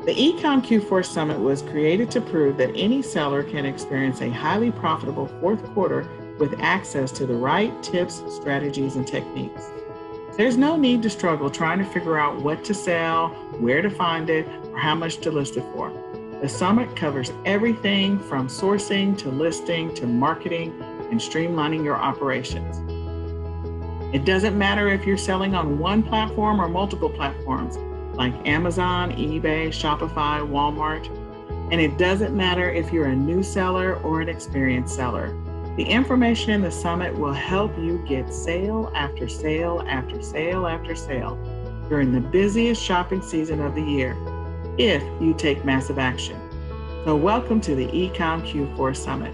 The eCom Q4 Summit was created to prove that any seller can experience a highly profitable fourth quarter with access to the right tips, strategies, and techniques. There's no need to struggle trying to figure out what to sell, where to find it, or how much to list it for. The summit covers everything from sourcing to listing to marketing and streamlining your operations. It doesn't matter if you're selling on one platform or multiple platforms like Amazon, eBay, Shopify, Walmart. And it doesn't matter if you're a new seller or an experienced seller. The information in the summit will help you get sale after sale after sale after sale during the busiest shopping season of the year, if you take massive action. So welcome to the eCom Q4 Summit.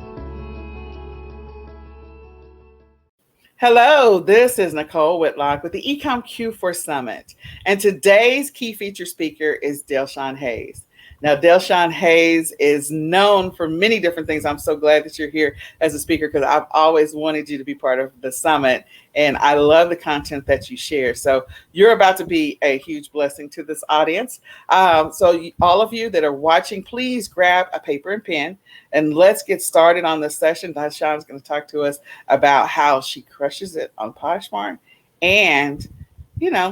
Hello, this is Nicole Whitlock with the eCom Q4 Summit. And today's key feature speaker is Shawn Hayes. Now, Shawn Hayes is known for many different things. I'm so glad that you're here as a speaker because I've always wanted you to be part of the summit. And I love the content that you share. So you're about to be a huge blessing to this audience. So all of you that are watching, please grab a paper and pen and let's get started on this session. Shawn's going to talk to us about how she crushes it on Poshmark. And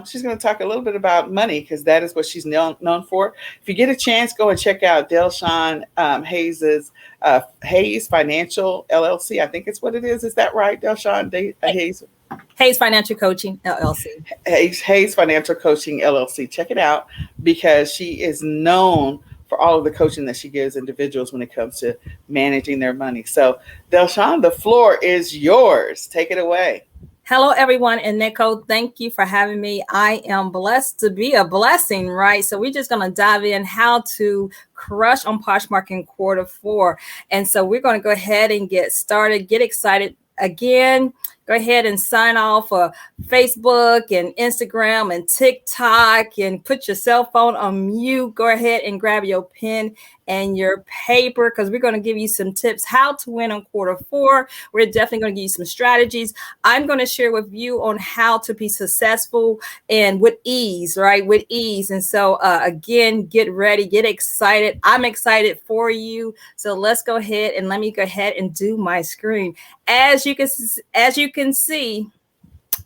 she's going to talk a little bit about money because that is what she's known for. If you get a chance, go and check out Shawn Hayes's Hayes Financial LLC. I think it's what it is. Is that right, Shawn Hayes? Hayes Financial Coaching LLC. Hayes Financial Coaching LLC. Check it out because she is known for all of the coaching that she gives individuals when it comes to managing their money. So, Shawn, the floor is yours. Take it away. Hello, everyone. And Nicole, thank you for having me. I am blessed to be a blessing, right? So we're just going to dive in how to crush on Poshmark in Q4. And so we're going to go ahead and get started, get excited. Again, go ahead and sign off for Facebook and Instagram and TikTok and put your cell phone on mute. Go ahead and grab your pen and your paper because we're going to give you some tips how to win on Q4. We're definitely going to give you some strategies. I'm going to share with you on how to be successful and with ease, right? With ease. And so again, get ready, get excited. I'm excited for you. So let's go ahead and let me go ahead and do my screen. As you can see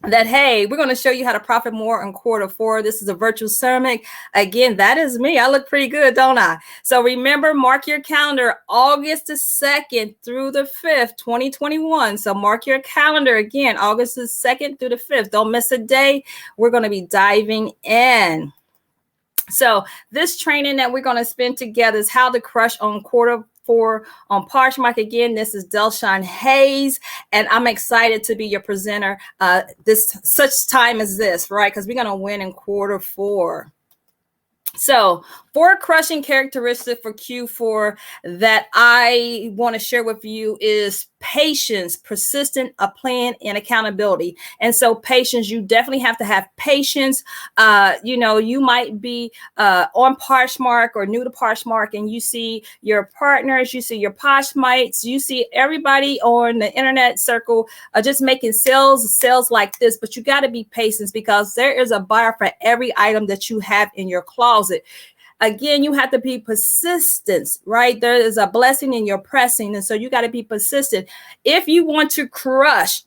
that, hey, we're going to show you how to profit more in Q4. This is a virtual summit. Again, that is me. I look pretty good, don't I? So remember, mark your calendar, August the 2nd through the 5th, 2021. So mark your calendar again, August the 2nd through the 5th. Don't miss a day. We're going to be diving in. So this training that we're going to spend together is how to crush on Q4 on Poshmark. Again, this is Shawn Hayes, and I'm excited to be your presenter such time as this, right? Because we're going to win in Q4. So 4 crushing characteristics for Q4 that I want to share with you is patience, persistent, a plan, and accountability. And so patience, you definitely have to have patience. You might be on Poshmark or new to Poshmark, and you see your partners, you see your Poshmites, you see everybody on the internet circle just making sales like this. But you got to be patient because there is a buyer for every item that you have in your closet. Again, you have to be persistent, right? There is a blessing in your pressing. And so you got to be persistent. If you want to crush,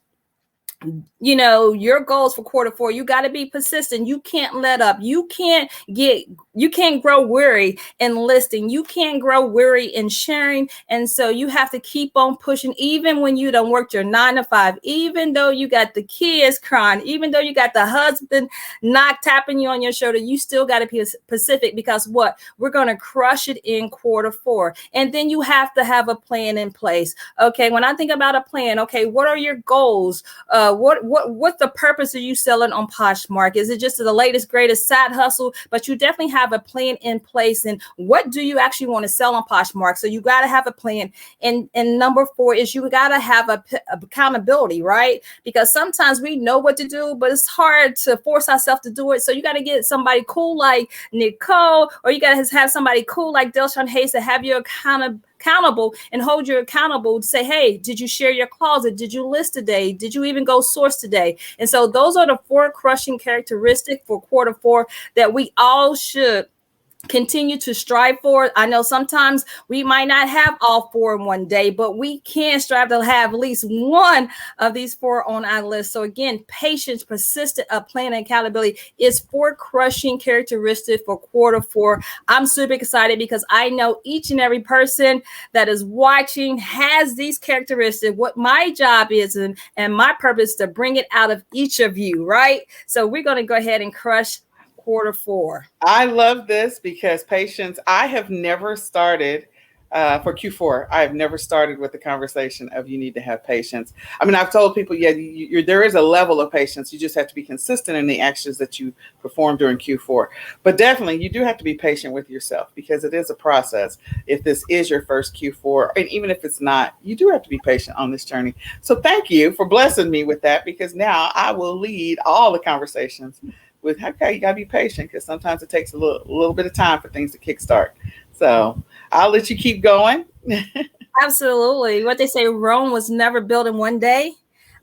your goals for Q4, you got to be persistent. You can't let up. You can't grow weary in listing. You can't grow weary in sharing. And so you have to keep on pushing, even when you don't work your 9 to 5, even though you got the kids crying, even though you got the husband not tapping you on your shoulder, you still got to be specific because what? We're going to crush it in Q4. And then you have to have a plan in place. Okay. When I think about a plan, okay, what are your goals? What's the purpose of you selling on Poshmark? Is it just the latest, greatest side hustle? But you definitely have a plan in place. And what do you actually want to sell on Poshmark? So you got to have a plan. And number 4 is you got to have a accountability, right? Because sometimes we know what to do, but it's hard to force ourselves to do it. So you got to get somebody cool like Nicole, or you got to have somebody cool like Shawn Hayes to have you accountable and hold you accountable to say, hey, did you share your closet? Did you list today? Did you even go source today? And so those are the 4 crushing characteristics for Q4 that we all should continue to strive for it. I know sometimes we might not have all 4 in one day, but we can strive to have at least one of these 4 on our list. So again, patience, persistent, planning, accountability is 4 crushing characteristics for quarter 4. I'm super excited because I know each and every person that is watching has these characteristics. What my job is and my purpose to bring it out of each of you, right? So we're going to go ahead and crush quarter 4. I love this because patience, I have never started for Q4. I have never started with the conversation of you need to have patience. I mean, I've told people, yeah, there is a level of patience. You just have to be consistent in the actions that you perform during Q4. But definitely, you do have to be patient with yourself because it is a process. If this is your first Q4, and even if it's not, you do have to be patient on this journey. So thank you for blessing me with that because now I will lead all the conversations with, okay, you gotta be patient because sometimes it takes a little bit of time for things to kickstart. So I'll let you keep going. Absolutely. What they say, Rome was never built in one day.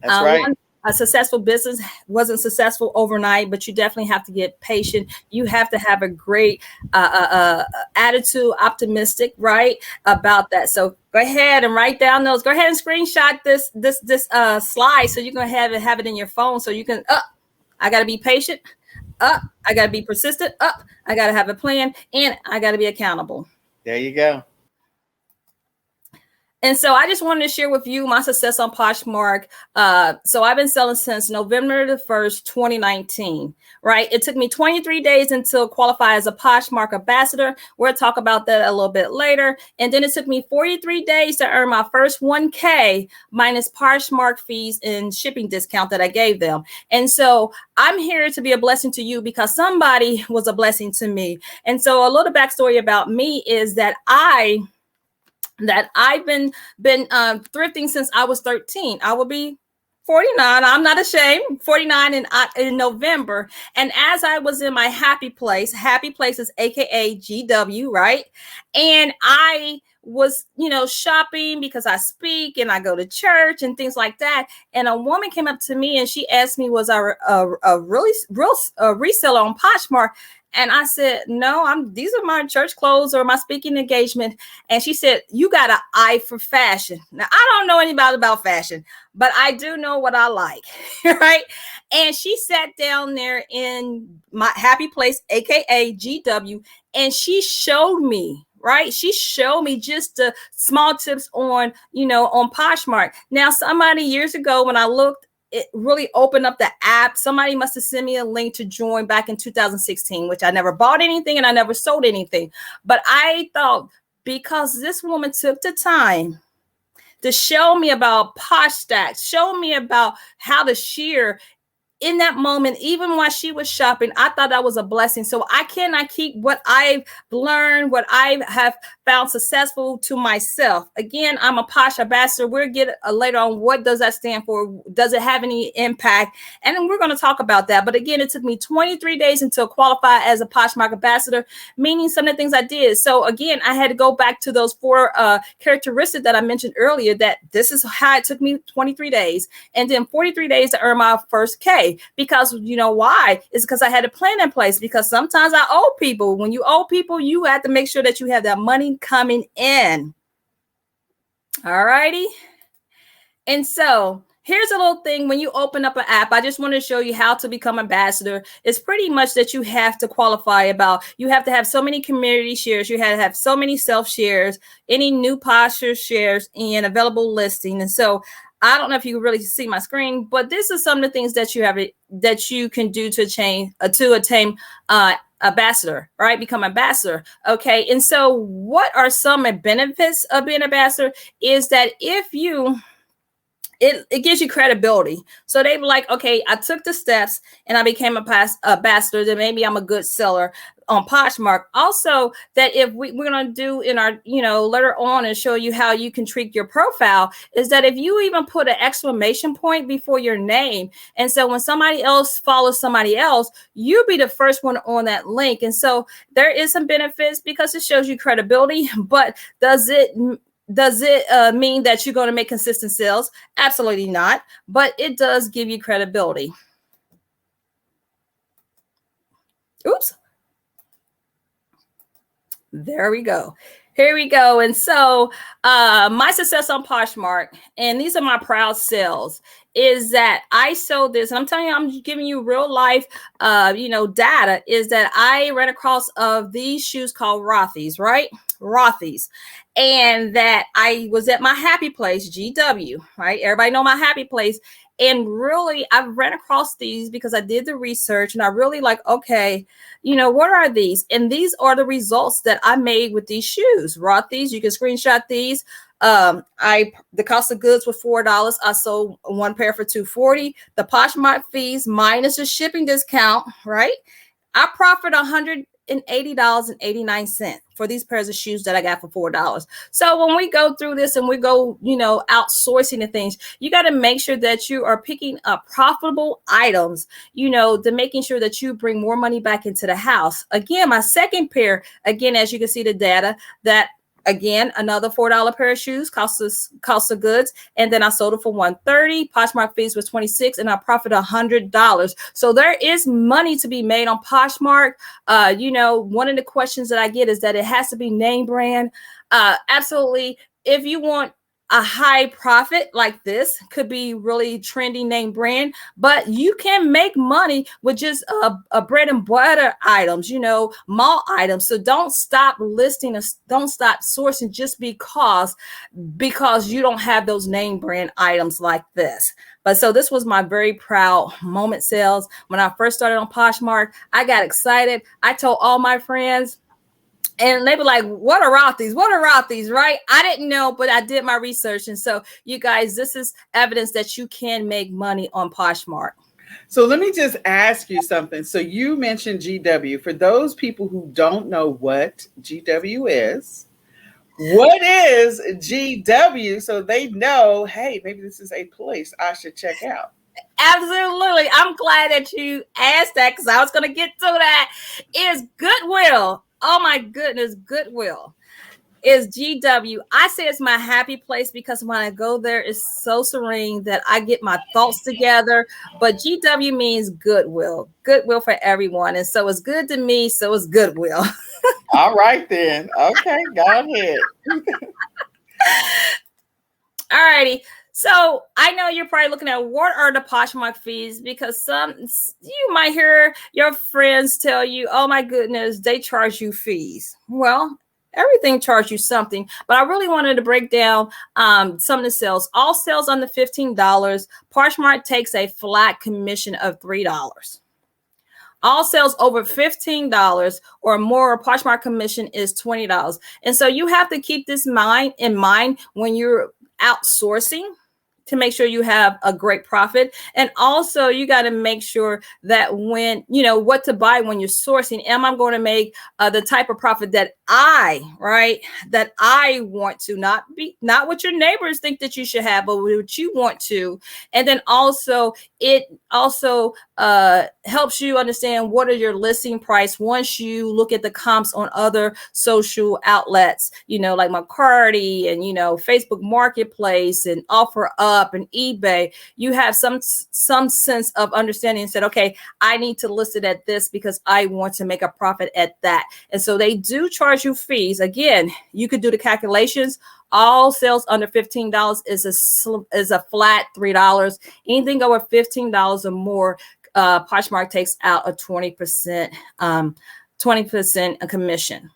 That's right. A successful business wasn't successful overnight, but you definitely have to get patient. You have to have a great attitude, optimistic, right, about that. So go ahead and write down those. Go ahead and screenshot this slide so you can have it in your phone so you can. I got to be patient. I got to be persistent. I got to have a plan, and I got to be accountable. There you go. And so I just wanted to share with you my success on Poshmark. So I've been selling since November the 1st, 2019, right? It took me 23 days until qualify as a Poshmark ambassador. We'll talk about that a little bit later. And then it took me 43 days to earn my first 1K minus Poshmark fees and shipping discount that I gave them. And so I'm here to be a blessing to you because somebody was a blessing to me. And so a little backstory about me is that I've been thrifting since I was 13. I will be 49. I'm not ashamed. 49 in November. And as I was in my happy place is AKA GW, right? And I was, shopping because I speak and I go to church and things like that. And a woman came up to me and she asked me, was I a really real reseller on Poshmark? And I said, no, these are my church clothes or my speaking engagement. And she said, you got an eye for fashion. Now, I don't know anything about fashion, but I do know what I like, right? And she sat down there in my happy place, AKA GW, and she showed me, right? She showed me just the small tips on, on Poshmark. Now, somebody years ago when I looked, it really opened up the app. Somebody must have sent me a link to join back in 2016, which I never bought anything and I never sold anything. But I thought because this woman took the time to show me about Posh Stacks, show me about how to shear in that moment, even while she was shopping, I thought that was a blessing. So I cannot keep what I've learned, what I have found successful to myself. Again, I'm a Posh ambassador. We'll get later on what does that stand for? Does it have any impact? And then we're going to talk about that. But again, it took me 23 days until qualify as a Poshmark ambassador, meaning some of the things I did. So again, I had to go back to those 4 characteristics that I mentioned earlier, that this is how it took me 23 days and then 43 days to earn my first K. Because you know why? It's because I had a plan in place. Because sometimes I owe people. When you owe people, you have to make sure that you have that money coming in. All righty. And so here's a little thing. When you open up an app, I just want to show you how to become ambassador. It's pretty much that you have to qualify about. You have to have so many community shares. You have to have so many self shares, any new posture shares, and available listing. And so I don't know if you can really see my screen, but this is some of the things that you can do to attain ambassador, right? Become ambassador. Okay. And so what are some benefits of being ambassador is that if you it gives you credibility. So they were like, okay, I took the steps and I became a ambassador, then maybe I'm a good seller on Poshmark. Also, that if we're going to do in our, later on and show you how you can tweak your profile, is that if you even put an exclamation point before your name, and so when somebody else follows somebody else, you'll be the first one on that link. And so there is some benefits because it shows you credibility, but does it mean that you're going to make consistent sales? Absolutely not. But it does give you credibility. Oops. There we go. Here we go. And so my success on Poshmark, and these are my proud sales, is that I sold this, and I'm telling you, I'm giving you real life data, is that I ran across of these shoes called Rothy's, right? Rothy's. And that I was at my happy place, GW, right? Everybody know my happy place. And really, I ran across these because I did the research and I really like, okay, what are these? And these are the results that I made with these shoes. Rothy's, you can screenshot these. The cost of goods was $4. I sold one pair for $240. The Poshmark fees minus the shipping discount, right? I profit $180.89 for these pairs of shoes that I got for $4. So when we go through this and we go, outsourcing the things, you got to make sure that you are picking up profitable items, to making sure that you bring more money back into the house. Again, my second pair, again, as you can see the data, that again, another $4 pair of shoes, cost of goods, and then I sold it for $130. Poshmark fees was $26, and I profit $100. So there is money to be made on Poshmark. One of the questions that I get is that it has to be name brand. Absolutely. If you want a high profit like this, could be really trendy name brand, but you can make money with just a bread and butter items, mall items. So don't stop listing, don't stop sourcing just because you don't have those name brand items like this. But so this was my very proud moment sales. When I first started on Poshmark, I got excited. I told all my friends, and they were like, what are Rothy's? What are Rothy's, right? I didn't know, but I did my research. And so you guys, this is evidence that you can make money on Poshmark. So let me just ask you something. So you mentioned GW. For those people who don't know what GW is, what is GW? So they know, hey, maybe this is a place I should check out. Absolutely. I'm glad that you asked that because I was going to get to that. Is Goodwill. Oh my goodness, Goodwill is GW. I say it's my happy place because when I go there, it's so serene that I get my thoughts together. But GW means Goodwill for everyone. And so it's good to me, so it's Goodwill. All right then. Okay, go ahead. All righty. So I know you're probably looking at what are the Poshmark fees, because you might hear your friends tell you, oh my goodness, they charge you fees. Well, everything charges you something, but I really wanted to break down some of the sales. All sales under $15, Poshmark takes a flat commission of $3. All sales over $15 or more, Poshmark commission is $20. And so you have to keep this in mind when you're outsourcing, to make sure you have a great profit. And also you got to make sure that when, what to buy when you're sourcing, am I going to make the type of profit that I want to, not what your neighbors think that you should have, but what you want to. And then also it also helps you understand what are your listing price once you look at the comps on other social outlets, like McCarty and, Facebook Marketplace and OfferUp and eBay. You have some sense of understanding and said, okay, I need to list it at this because I want to make a profit at that. And so they do charge you fees. Again, you could do the calculations. All sales under $15 is a flat $3. Anything over $15 or more, Poshmark takes out a 20% commission.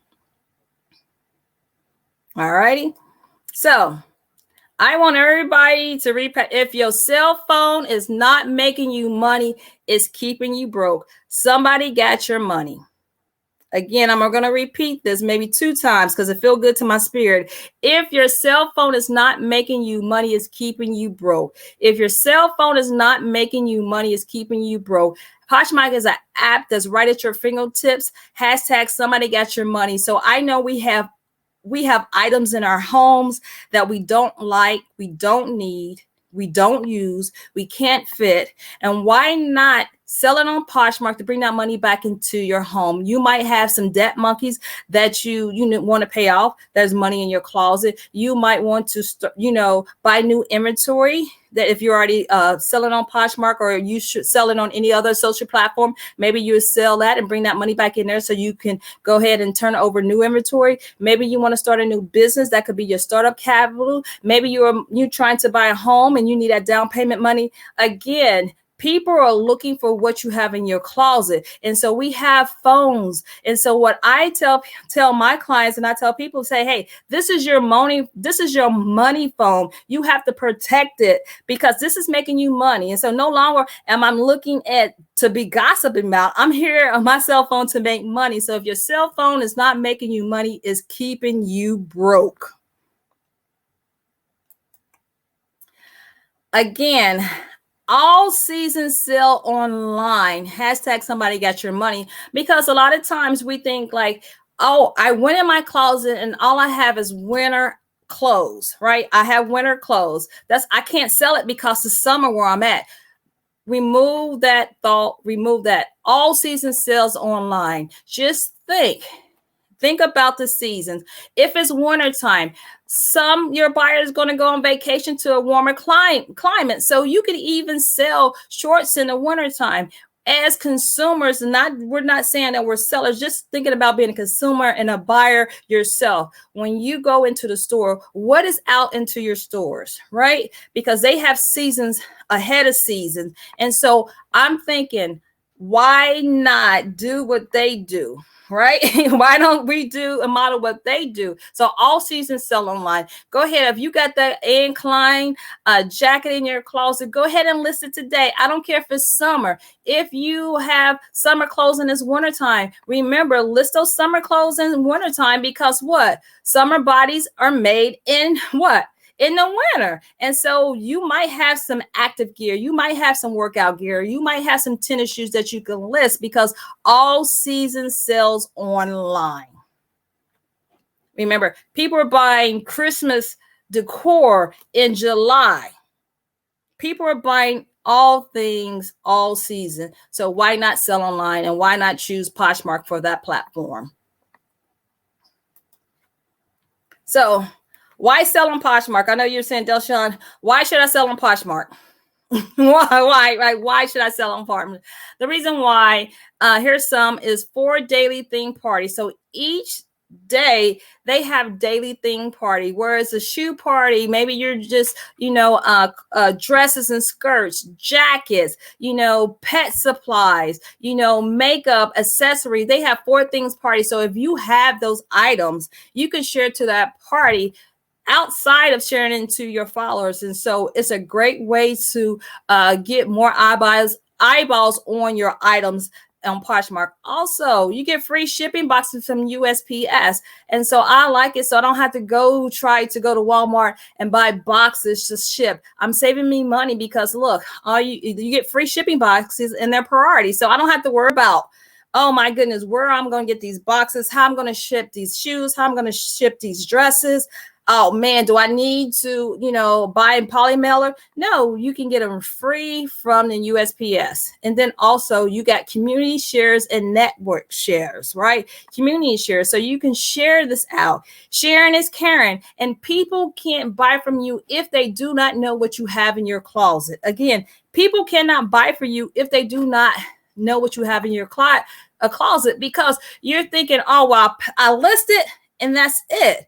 All righty. So I want everybody to repeat. If your cell phone is not making you money, it's keeping you broke. Somebody got your money. Again, I'm going to repeat this maybe 2 times because it feels good to my spirit. If your cell phone is not making you money, it's keeping you broke. If your cell phone is not making you money, it's keeping you broke. Poshmark is an app that's right at your fingertips. # somebody got your money. So I know we have items in our homes that we don't like, we don't need, we don't use, we can't fit. And why not Sell it on Poshmark to bring that money back into your home. You might have some debt monkeys that you want to pay off. There's money in your closet. You might want to buy new inventory. That if you're already selling on Poshmark, or you should sell it on any other social platform, maybe you sell that and bring that money back in there so you can go ahead and turn over new inventory. Maybe you want to start a new business. That could be your startup capital. Maybe you're trying to buy a home and you need that down payment money. Again, people are looking for what you have in your closet. And so we have phones. And so what I tell my clients, and I tell people, say, hey, this is your money phone. You have to protect it because this is making you money. And so no longer am I looking to be gossiping about. I'm here on my cell phone to make money. So if your cell phone is not making you money, it's keeping you broke. Again, all season sale online, hashtag somebody got your money, because a lot of times we think like, oh, I went in my closet and all I have is winter clothes, right? I have winter clothes. I can't sell it because the summer where I'm at. Remove that thought, remove that. All season sales online. Just think about the seasons. If it's wintertime, your buyer is going to go on vacation to a warmer climate. So you could even sell shorts in the wintertime. As consumers, we're not saying that we're sellers, just thinking about being a consumer and a buyer yourself. When you go into the store, what is out into your stores, right? Because they have seasons ahead of seasons. And so I'm thinking, why not do what they do? Right? Why don't we do a model what they do? So all season sell online. Go ahead. If you got that Anne Klein jacket in your closet, go ahead and list it today. I don't care if it's summer. If you have summer clothes in this wintertime, remember, list those summer clothes in wintertime, because what? Summer bodies are made in what? In the winter. And so you might have some active gear. You might have some workout gear. You might have some tennis shoes that you can list, because all season sells online. Remember, people are buying Christmas decor in July. People are buying all things all season. So why not sell online, and why not choose Poshmark for that platform? So why sell on Poshmark? I know you're saying, Delshawn, why should I sell on Poshmark? Why should I sell on Poshmark? The reason why, here's some, is 4 daily theme parties. So each day they have daily theme party, whereas a shoe party, maybe you're just dresses and skirts, jackets, pet supplies, makeup, accessory. They have 4 things party. So if you have those items, you can share to that party outside of sharing it to your followers. And so it's a great way to get more eyeballs on your items on Poshmark. Also, you get free shipping boxes from USPS. And so I like it. So I don't have to try to go to Walmart and buy boxes to ship. I'm saving me money because look, you get free shipping boxes and they're priority. So I don't have to worry about, oh my goodness, where I'm going to get these boxes, how I'm going to ship these shoes, how I'm going to ship these dresses. Oh man, do I need to, buy a poly mailer? No, you can get them free from the USPS. And then also you got community shares and network shares, right? Community shares. So you can share this out. Sharing is caring, and people can't buy from you if they do not know what you have in your closet. Again, people cannot buy for you if they do not know what you have in your closet, because you're thinking, oh, well, I list it and that's it.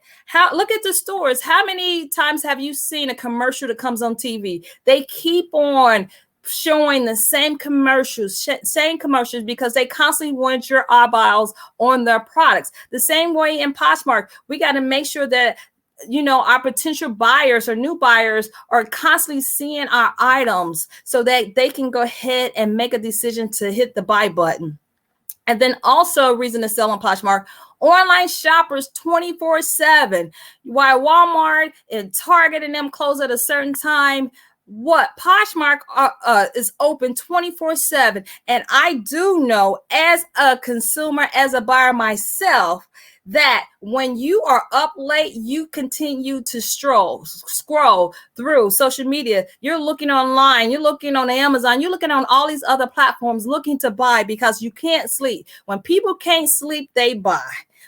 Look at the stores. How many times have you seen a commercial that comes on TV? They keep on showing the same commercials because they constantly want your eyeballs on their products. The same way in Poshmark, we got to make sure that our potential buyers or new buyers are constantly seeing our items so that they can go ahead and make a decision to hit the buy button. And then also a reason to sell on Poshmark, online shoppers 24/7. While Walmart and Target and them close at a certain time, Poshmark is open 24/7. And I do know, as a consumer, as a buyer myself, that when you are up late, you continue to scroll through social media. You're looking online, you're looking on Amazon, you're looking on all these other platforms looking to buy because you can't sleep. When people can't sleep, they buy.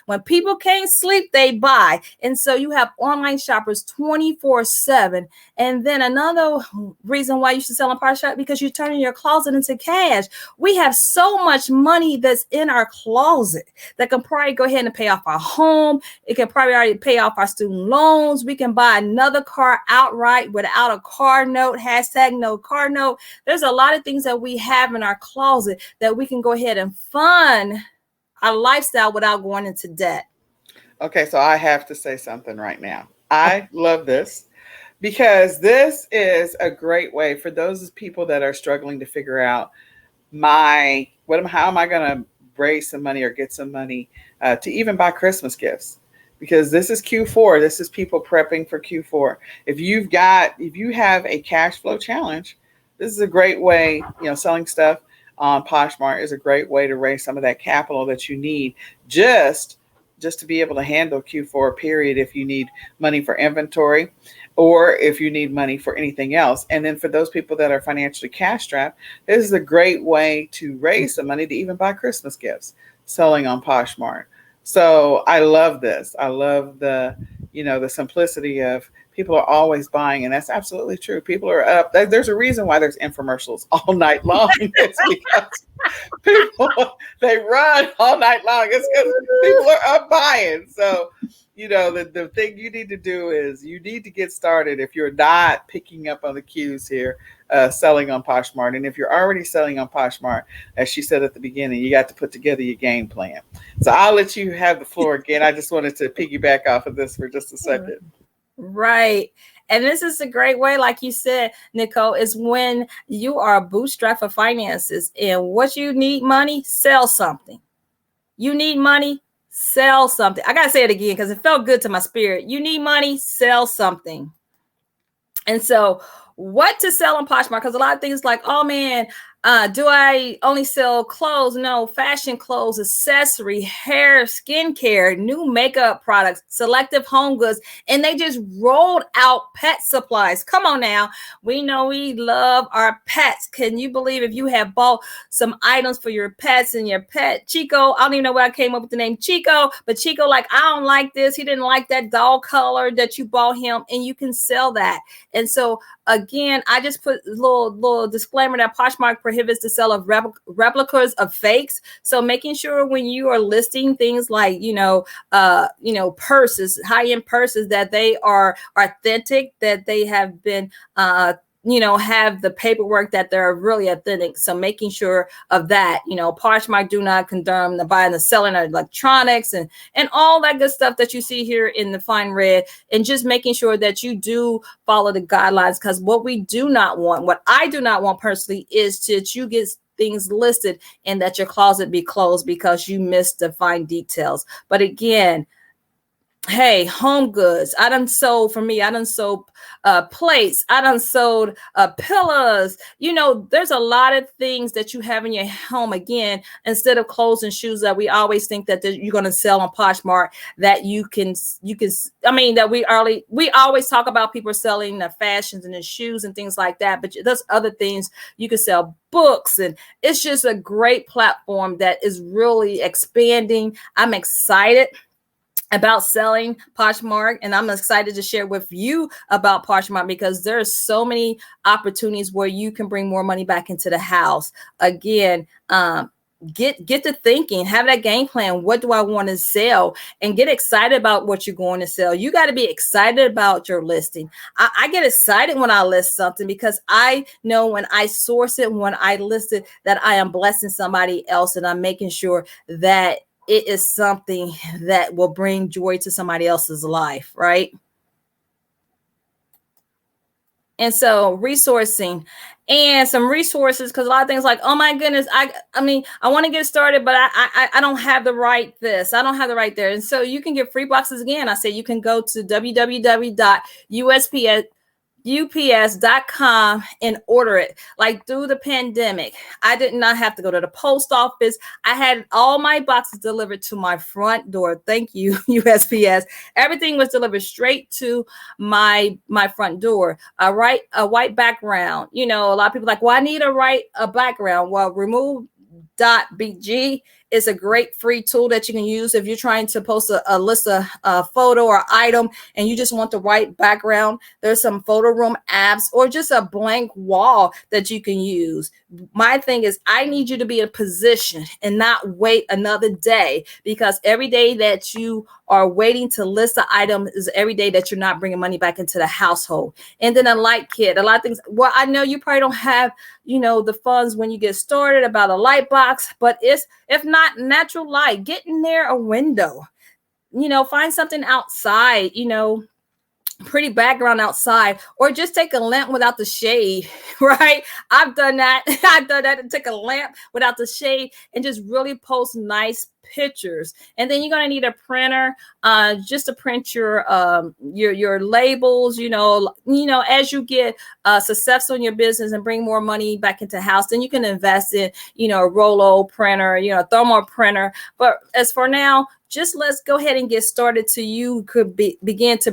When people can't sleep, they buy. And so you have online shoppers 24/7. And then another reason why you should sell on Poshmark, because you're turning your closet into cash. We have so much money that's in our closet that can probably go ahead and pay off our home. It can probably already pay off our student loans. We can buy another car outright without a car note, hashtag no car note. There's a lot of things that we have in our closet that we can go ahead and fund our lifestyle without going into debt. Okay, so I have to say something right now. I love this because this is a great way for those people that are struggling to figure out how am I going to raise some money or get some money to even buy Christmas gifts. Because this is Q4. This is people prepping for Q4. If you have a cash flow challenge, this is a great way, selling stuff on Poshmark is a great way to raise some of that capital that you need just to be able to handle Q4 period if you need money for inventory or if you need money for anything else. And then for those people that are financially cash strapped, this is a great way to raise some money to even buy Christmas gifts selling on Poshmark. So I love this. I love the simplicity of people are always buying, and that's absolutely true. People are up. There's a reason why there's infomercials all night long. It's because people, they run all night long. It's because people are up buying. So, the thing you need to do is you need to get started if you're not picking up on the cues here, selling on Poshmark. And if you're already selling on Poshmark, as she said at the beginning, you got to put together your game plan. So I'll let you have the floor again. I just wanted to piggyback off of this for just a second. Right. And this is a great way, like you said, Nicole, is when you are bootstrapped for finances and what you need money, sell something. You need money, sell something. I got to say it again because it felt good to my spirit. You need money, sell something. And so what to sell on Poshmark? Because a lot of things like, oh man, do I only sell clothes? No, fashion clothes, accessory, hair, skincare, new makeup products, selective home goods. And they just rolled out pet supplies. Come on now. We know we love our pets. Can you believe if you have bought some items for your pets and your pet Chico? I don't even know where I came up with the name Chico, but Chico, like, I don't like this. He didn't like that doll color that you bought him, and you can sell that. And so again, I just put a little disclaimer that Poshmark prohibits the sale of replicas of fakes. So making sure when you are listing things like, purses, high-end purses, that they are authentic, that they have been, have the paperwork that they're really authentic. So making sure of that, Poshmark do not condone the buying, the selling of electronics and all that good stuff that you see here in the fine red, and just making sure that you do follow the guidelines. Because what I do not want personally is that you get things listed and that your closet be closed because you missed the fine details. But again, hey, home goods. I done sold plates. I done sold pillows. There's a lot of things that you have in your home. Again, instead of clothes and shoes that we always think that you're going to sell on Poshmark, that we always talk about people selling the fashions and the shoes and things like that. But there's other things you can sell. Books, and it's just a great platform that is really expanding. I'm excited about selling Poshmark, and I'm excited to share with you about Poshmark because there's so many opportunities where you can bring more money back into the house. Again, get to thinking, have that game plan. What do I want to sell? And get excited about what you're going to sell. You got to be excited about your listing. I get excited when I list something because I know when I source it, when I list it, that I am blessing somebody else, and I'm making sure that it is something that will bring joy to somebody else's life, right? And so resourcing and some resources, because a lot of things like, oh my goodness, I want to get started, but I don't have the right this. I don't have the right there. And so you can get free boxes again. I say you can go to www.usps UPS.com and order it. Like through the pandemic, I did not have to go to the post office. I had all my boxes delivered to my front door. Thank you, USPS. Everything was delivered straight to my front door. A white background. You know, a lot of people are like, well, I need a background. Well, remove .bg is a great free tool that you can use if you're trying to post a list of a photo or item and you just want the right background. There's some photo room apps or just a blank wall that you can use. My thing is I need you to be in a position and not wait another day, because every day that you are waiting to list the item is every day that you're not bringing money back into the household. And then a light kit, a lot of things. Well, I know you probably don't have, the funds when you get started about a light box, but if not natural light, get in there a window, find something outside, pretty background outside, or just take a lamp without the shade, right? I've done that. Take a lamp without the shade and just really post nice pictures. And then you're going to need a printer just to print your labels, as you get successful in your business and bring more money back into the house, then you can invest in, a Rolo printer, a thermal printer. But as for now, just let's go ahead and get started so you could begin to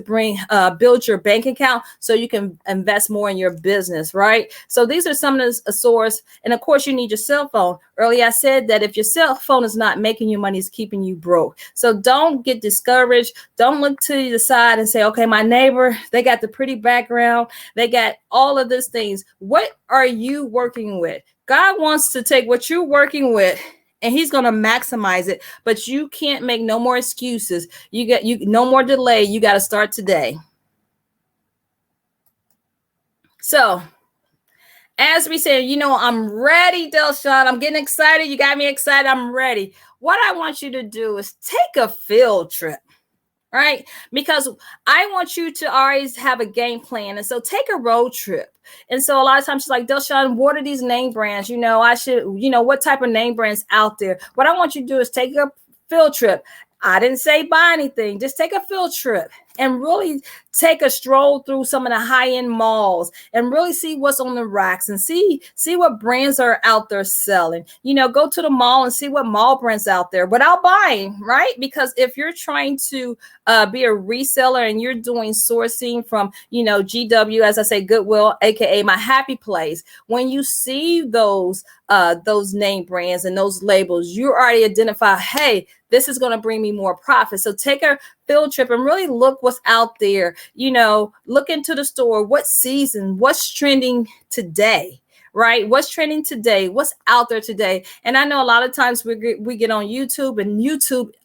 build your bank account so you can invest more in your business, right? So these are some of the source. And of course, you need your cell phone. Earlier, I said that if your cell phone is not making you money, it's keeping you broke. So don't get discouraged. Don't look to the side and say, okay, my neighbor, they got the pretty background. They got all of these things. What are you working with? God wants to take what you're working with and he's going to maximize it, but you can't make no more excuses. You no more delay. You got to start today. So as we said, I'm ready, Shawn. I'm getting excited. You got me excited. I'm ready. What I want you to do is take a field trip. Right? Because I want you to always have a game plan. And so take a road trip. And so a lot of times she's like, Shawn, what are these name brands? What type of name brands out there? What I want you to do is take a field trip. I didn't say buy anything. Just take a field trip and really take a stroll through some of the high-end malls and really see what's on the racks and see what brands are out there selling. Go to the mall and see what mall brands out there without buying, right? Because if you're trying to be a reseller and you're doing sourcing from, GW, as I say, Goodwill, aka my happy place, when you see those name brands and those labels, you already identify, hey, this is going to bring me more profit. So take a field trip and really look what's out there. Look into the store, what season, what's trending today, right? What's trending today? What's out there today? And I know a lot of times we get on YouTube, and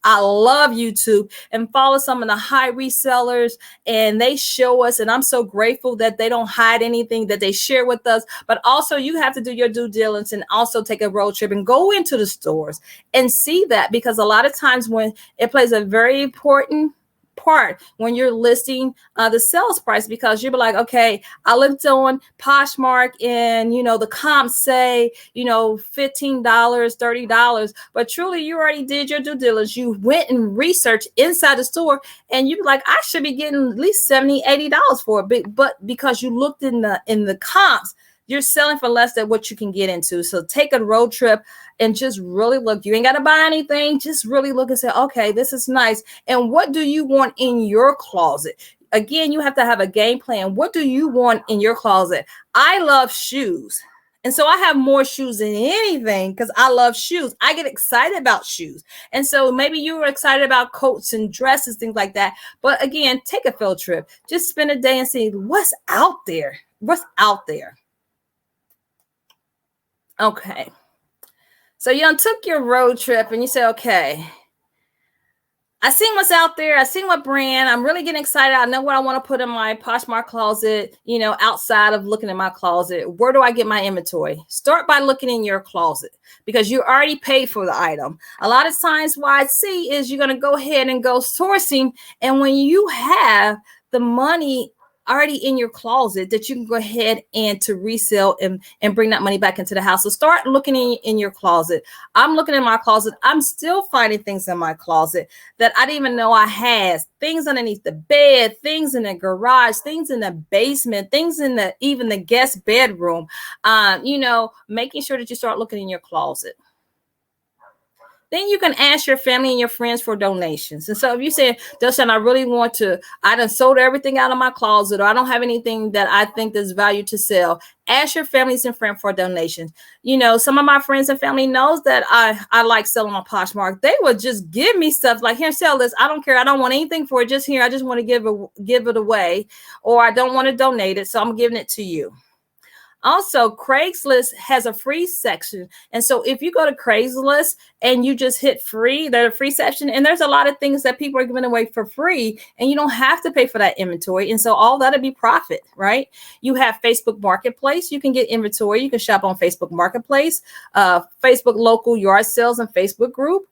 I love YouTube, and follow some of the high resellers, and they show us, and I'm so grateful that they don't hide anything that they share with us. But also you have to do your due diligence and also take a road trip and go into the stores and see that, because a lot of times when it plays a very important part when you're listing the sales price, because you'll be like, okay, I looked on Poshmark and the comps say $15, $30, but truly you already did your due diligence. You went and researched inside the store, and you're like, I should be getting at least $70, $80 for it, but because you looked in the comps, you're selling for less than what you can get into. So take a road trip and just really look. You ain't got to buy anything. Just really look and say, okay, this is nice. And what do you want in your closet? Again, you have to have a game plan. What do you want in your closet? I love shoes. And so I have more shoes than anything because I love shoes. I get excited about shoes. And so maybe you were excited about coats and dresses, things like that. But again, take a field trip. Just spend a day and see what's out there. What's out there? Okay. So you took your road trip and you say, okay, I seen what's out there. I seen what brand. I'm really getting excited. I know what I want to put in my Poshmark closet, outside of looking in my closet. Where do I get my inventory? Start by looking in your closet because you already paid for the item. A lot of times what I see is you're going to go ahead and go sourcing. And when you have the money already in your closet that you can go ahead and to resell and bring that money back into the house. So start looking in your closet. I'm looking in my closet. I'm still finding things in my closet that I didn't even know I had. Things underneath the bed, things in the garage, things in the basement, things in the even the guest bedroom. Making sure that you start looking in your closet. Then you can ask your family and your friends for donations. And so if you say, Dustin, I really want to, I done sold everything out of my closet, or I don't have anything that I think there's value to sell, ask your families and friends for donations. Some of my friends and family knows that I like selling on Poshmark. They would just give me stuff like, here, sell this. I don't care. I don't want anything for it. Just here. I just want to give it away, or I don't want to donate it. So I'm giving it to you. Also, Craigslist has a free section. And so if you go to Craigslist and you just hit free, there's a free section, and there's a lot of things that people are giving away for free, and you don't have to pay for that inventory. And so all that'll be profit, right? You have Facebook Marketplace. You can get inventory. You can shop on Facebook Marketplace, Facebook local yard sales and Facebook group.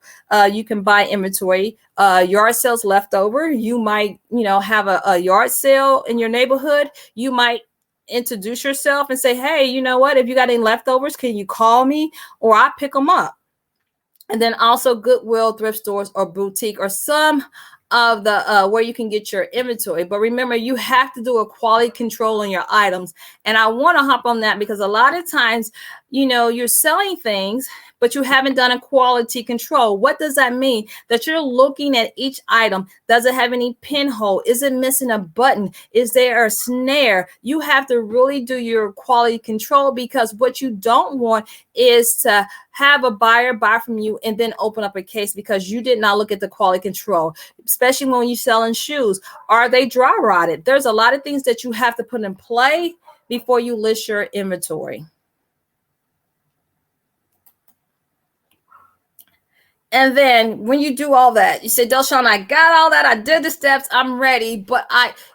You can buy inventory. Yard sales leftover. You might, have a yard sale in your neighborhood. You might introduce yourself and say, hey, you know what? If you got any leftovers, can you call me, or I pick them up? And then also Goodwill, thrift stores, or boutique, or some of the where you can get your inventory. But remember, you have to do a quality control on your items. And I want to hop on that because a lot of times, you're selling things, but you haven't done a quality control. What does that mean? That you're looking at each item. Does it have any pinhole? Is it missing a button? Is there a snare? You have to really do your quality control, because what you don't want is to have a buyer buy from you and then open up a case because you did not look at the quality control, especially when you're selling shoes. Are they dry rotted? There's a lot of things that you have to put in play before you list your inventory. And then when you do all that, you say, Delshawn, I got all that. I did the steps. I'm ready. But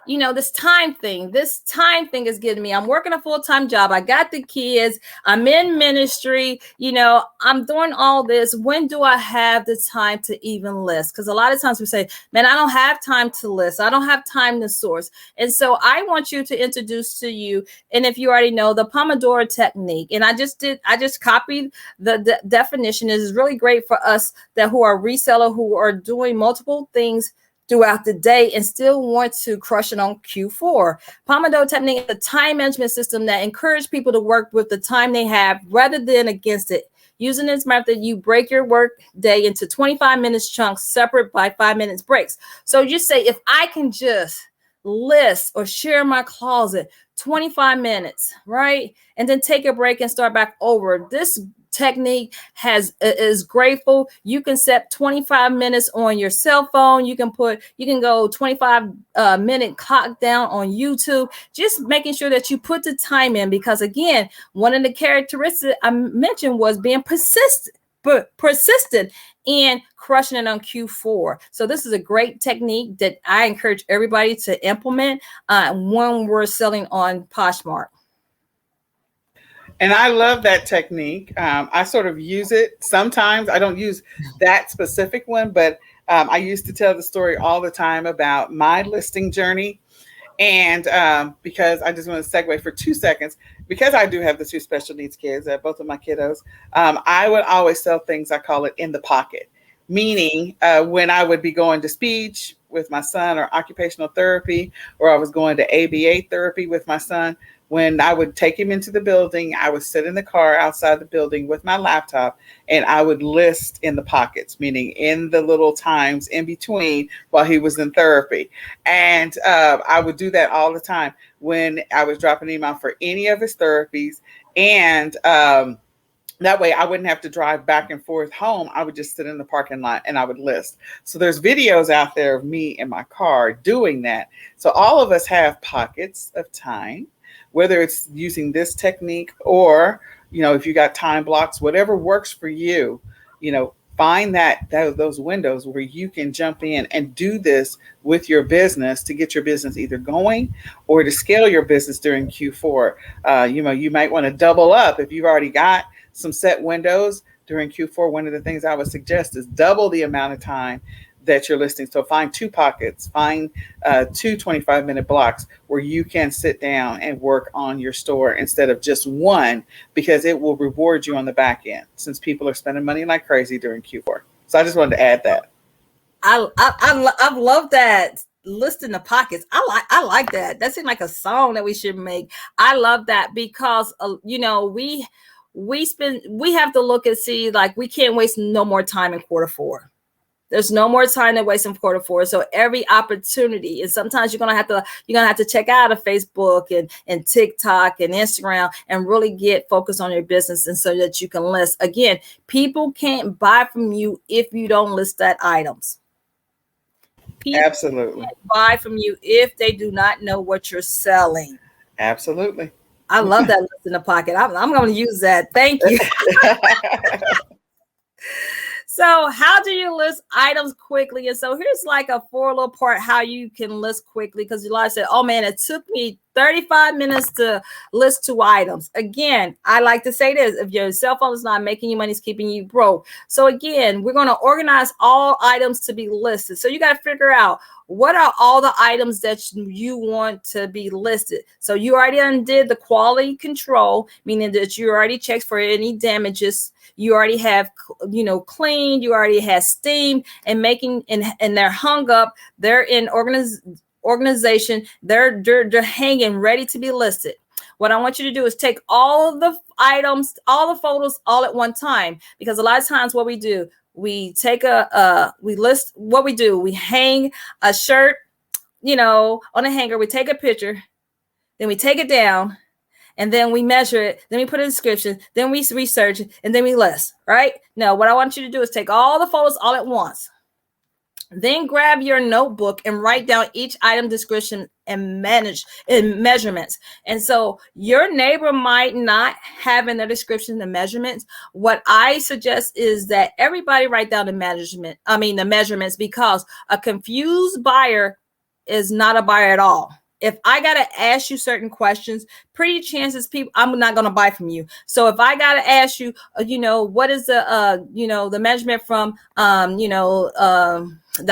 this time thing is getting me. I'm working a full-time job. I got the kids. I'm in ministry. I'm doing all this. When do I have the time to even list? Because a lot of times we say, man, I don't have time to list. I don't have time to source. And so I want you to introduce to you, and if you already know, the Pomodoro technique. And I just copied the definition. It is really great for us that who are reseller, who are doing multiple things throughout the day and still want to crush it on Q4. Pomodoro technique is a time management system that encourages people to work with the time they have rather than against it. Using this method, you break your work day into 25 minutes chunks separate by 5 minutes breaks. So you say, if I can just list or share my closet 25 minutes, right? And then take a break and start back over. This technique is grateful. You can set 25 minutes on your cell phone. You can go 25 minute clock down on YouTube, just making sure that you put the time in, because again, one of the characteristics I mentioned was being persistent and crushing it on Q4. So this is a great technique that I encourage everybody to implement when we're selling on Poshmark. And I love that technique. I sort of use it sometimes. I don't use that specific one, but I used to tell the story all the time about my listing journey. And because I just want to segue for 2 seconds, because I do have the 2 special needs kids, both of my kiddos, I would always sell things, I call it in the pocket, meaning when I would be going to speech with my son, or occupational therapy, or I was going to ABA therapy with my son. When I would take him into the building, I would sit in the car outside the building with my laptop, and I would list in the pockets, meaning in the little times in between while he was in therapy. And I would do that all the time when I was dropping him out for any of his therapies. And that way I wouldn't have to drive back and forth home. I would just sit in the parking lot and I would list. So there's videos out there of me in my car doing that. So all of us have pockets of time, whether it's using this technique or, if you got time blocks, whatever works for you, find those windows where you can jump in and do this with your business to get your business either going or to scale your business during Q4. You might want to double up if you've already got some set windows during Q4. One of the things I would suggest is double the amount of time that you're listing. So find two pockets, find two 25-minute blocks where you can sit down and work on your store instead of just one, because it will reward you on the back end since people are spending money like crazy during Q4. So I just wanted to add that. I love that. List in the pockets. I like that. That seems like a song that we should make. I love that because we have to look and see, like, we can't waste no more time in quarter four. There's no more time to waste in quarter four. So every opportunity, and sometimes you're gonna have to check out of Facebook and TikTok and Instagram and really get focused on your business, and so that you can list. Again, people can't buy from you if you don't list that items. People Absolutely. can't buy from you if they do not know what you're selling. Absolutely. I love that list in the pocket. I'm going to use that. Thank you. So how do you list items quickly? And so here's like a 4 little part how you can list quickly, because a lot said, oh man, it took me 35 minutes to list 2 items. Again, I like to say this: if your cell phone is not making you money, it's keeping you broke. So again, we're going to organize all items to be listed. So you got to figure out, what are all the items that you want to be listed? So you already undid the quality control, meaning that you already checked for any damages. You already have, cleaned, you already have steamed and making, and they're hung up. They're in organization. They're hanging ready to be listed. What I want you to do is take all of the items, all the photos, all at one time, because a lot of times what we do, we take we list what we do. We hang a shirt, on a hanger. We take a picture, then we take it down, and then we measure it. Then we put a description. Then we research it, and then we list. Right? Now, what I want you to do is take all the photos all at once. Then grab your notebook and write down each item description and measurements. And so your neighbor might not have in their description the measurements. What I suggest is that everybody write down the measurements, because a confused buyer is not a buyer at all. If I got to ask you certain questions, pretty chances I'm not going to buy from you. So if I got to ask you, what is the measurement from, the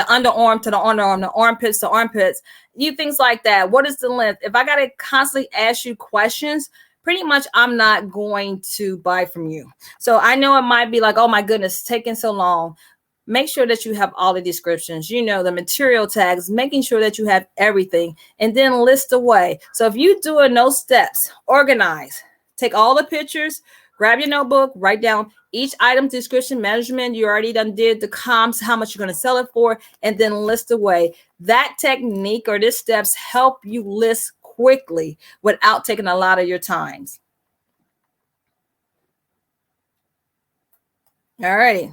underarm to the underarm, the armpits to armpits, things like that. What is the length? If I got to constantly ask you questions, pretty much I'm not going to buy from you. So I know it might be like, oh my goodness, it's taking so long. Make sure that you have all the descriptions, the material tags, making sure that you have everything, and then list away. So if you do those steps, organize, take all the pictures, grab your notebook, write down each item description, measurement. You already done did the comps, how much you're going to sell it for, and then list away. That technique or these steps help you list quickly without taking a lot of your times. All righty.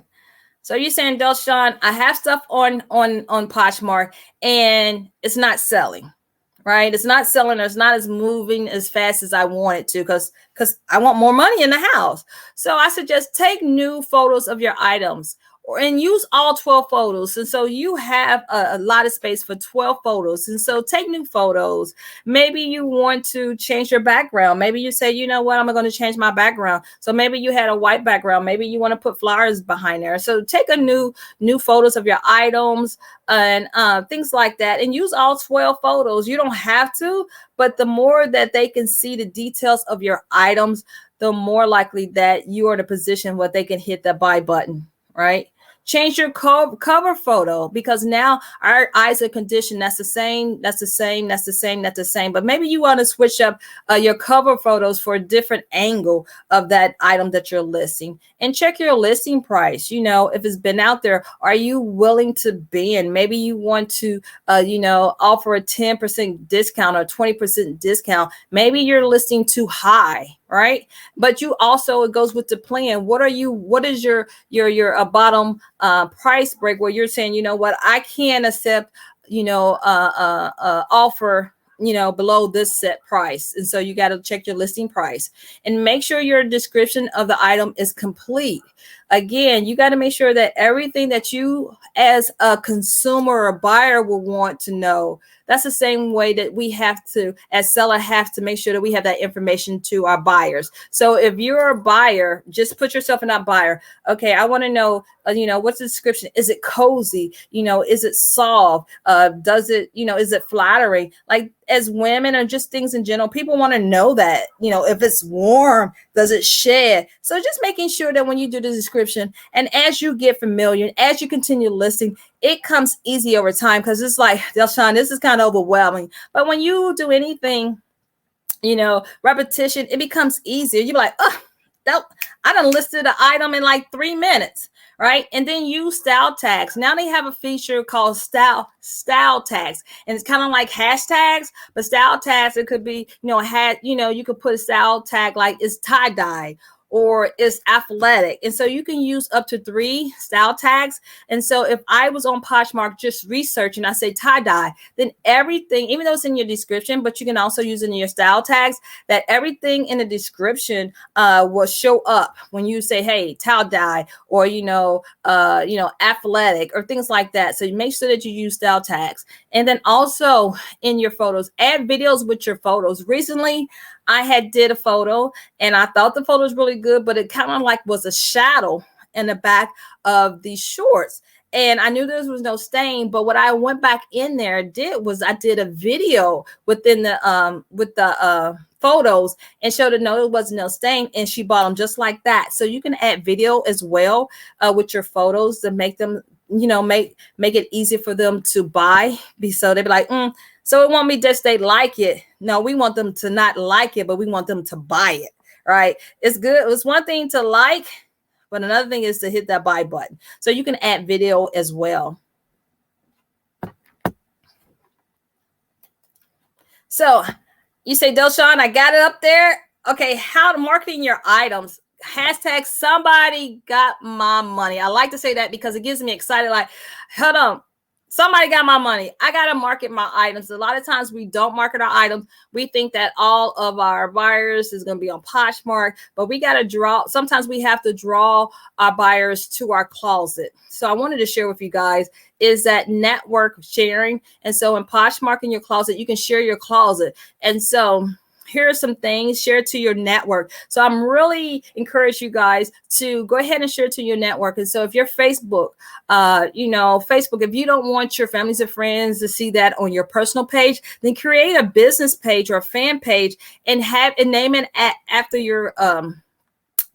So you're saying, Shawn, I have stuff on Poshmark and it's not selling, right? It's not selling, or it's not as moving as fast as I want it to, because I want more money in the house. So I suggest take new photos of your items, and use all 12 photos. And so you have a lot of space for 12 photos. And so take new photos. Maybe you want to change your background. Maybe you say, you know what, I'm going to change my background. So maybe you had a white background. Maybe you want to put flowers behind there. So take a new photos of your items and things like that, and use all 12 photos. You don't have to, but the more that they can see the details of your items, the more likely that you are in a position where they can hit the buy button, right? Change your cover photo, because now our eyes are conditioned. That's the same. But maybe you want to switch up your cover photos for a different angle of that item that you're listing, and check your listing price. If it's been out there, are you willing to bend? Maybe you want to, offer a 10% discount or 20% discount. Maybe you're listing too high, right? But you also, it goes with the plan. What is your bottom price break, where you're saying, you know what, I can't accept, offer, below this set price. And so you got to check your listing price and make sure your description of the item is complete. Again, you got to make sure that everything that you as a consumer or buyer will want to know, that's the same way that we have to, as seller, have to make sure that we have that information to our buyers. So if you're a buyer, just put yourself in that buyer. Okay, I want to know, what's the description? Is it cozy? Is it soft? Does it, is it flattering? Like, as women, or just things in general, people want to know that, if it's warm, does it shed? So just making sure that when you do the description, and as you get familiar, as you continue listing, it comes easy over time, because it's like, Shawn, this is kind of overwhelming. But when you do anything, repetition, it becomes easier. You're like, oh, I done listed an item in like 3 minutes. Right. And then use style tags. Now they have a feature called style tags. And it's kind of like hashtags, but style tags, it could be, you could put a style tag like it's tie-dye or it's athletic. And so you can use up to 3 style tags. And so if I was on Poshmark just researching, I say tie-dye, then everything, even though it's in your description, but you can also use it in your style tags, that everything in the description will show up when you say, hey, tie-dye, or, athletic, or things like that. So you make sure that you use style tags. And then also in your photos, add videos with your photos. Recently, I did a photo and I thought the photo was really good, but it kind of like was a shadow in the back of these shorts. And I knew there was no stain, but what I went back in there did was I did a video within the photos and showed her no, it wasn't no stain, and she bought them just like that. So you can add video as well with your photos to make them, make it easier for them to buy. So they'd be like, so it won't be just they like it. No, we want them to not like it, but we want them to buy it, right? It's good. It's one thing to like, but another thing is to hit that buy button. So you can add video as well. So you say, Shawn, I got it up there. Okay, how to marketing your items. Hashtag somebody got my money. I like to say that because it gets me excited. Like, hold on. Somebody got my money. I got to market my items. A lot of times we don't market our items. We think that all of our buyers is going to be on Poshmark, but we got to draw. Sometimes we have to draw our buyers to our closet. So I wanted to share with you guys is that network sharing. And so in Poshmark in your closet, you can share your closet. And so here are some things, share it to your network. So I'm really encourage you guys to go ahead and share it to your network. And so if you're Facebook, Facebook, if you don't want your families and friends to see that on your personal page, then create a business page or a fan page and name it after your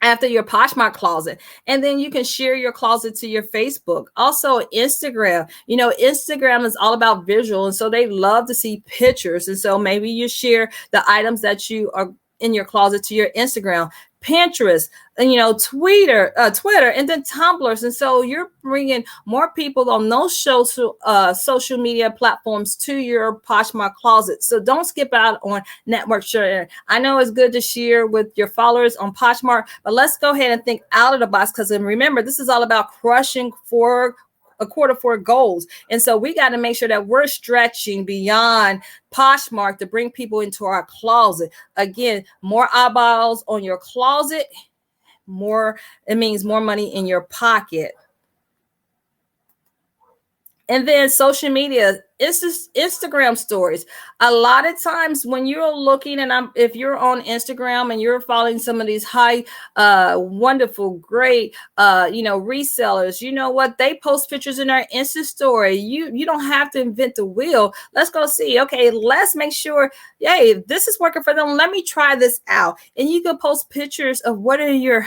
Poshmark closet. And then you can share your closet to your Facebook. Also Instagram, Instagram is all about visual. And so they love to see pictures. And so maybe you share the items that you are in your closet to your Instagram, Pinterest, and Twitter, and then Tumblr. And so you're bringing more people on those social media platforms to your Poshmark closet. So don't skip out on network sharing. I know it's good to share with your followers on Poshmark, but let's go ahead and think out of the box, because remember, this is all about crushing for a quarter for goals. And so we got to make sure that we're stretching beyond Poshmark to bring people into our closet. Again, more eyeballs on your closet, it means more money in your pocket. And then social media, it's just Instagram stories. A lot of times when you're looking, and if you're on Instagram and you're following some of these high, wonderful, great, resellers, you know what? They post pictures in their Insta story. You don't have to invent the wheel. Let's go see. Okay, let's make sure, hey, this is working for them. Let me try this out. And you can post pictures of what are you're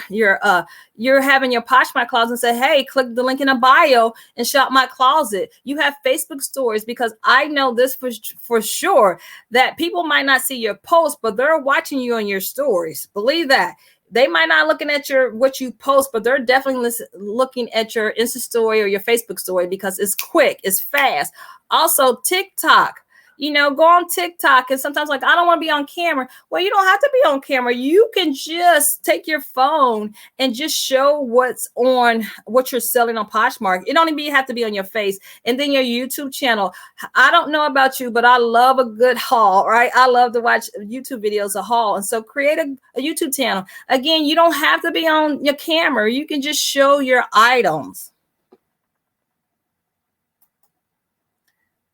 having your Poshmark closet and say, hey, click the link in the bio and shop my closet. You have Facebook stories, because I know this for sure that people might not see your post, but they're watching you on your stories. Believe that. They might not looking at what you post, but they're definitely looking at your Insta story or your Facebook story, because it's quick, it's fast. Also TikTok. go on TikTok, and sometimes like, I don't want to be on camera. Well, you don't have to be on camera. You can just take your phone and just show what you're selling on Poshmark. It don't even have to be on your face. And then your YouTube channel. I don't know about you, but I love a good haul, right? I love to watch YouTube videos of haul. And so create a YouTube channel. Again, you don't have to be on your camera. You can just show your items.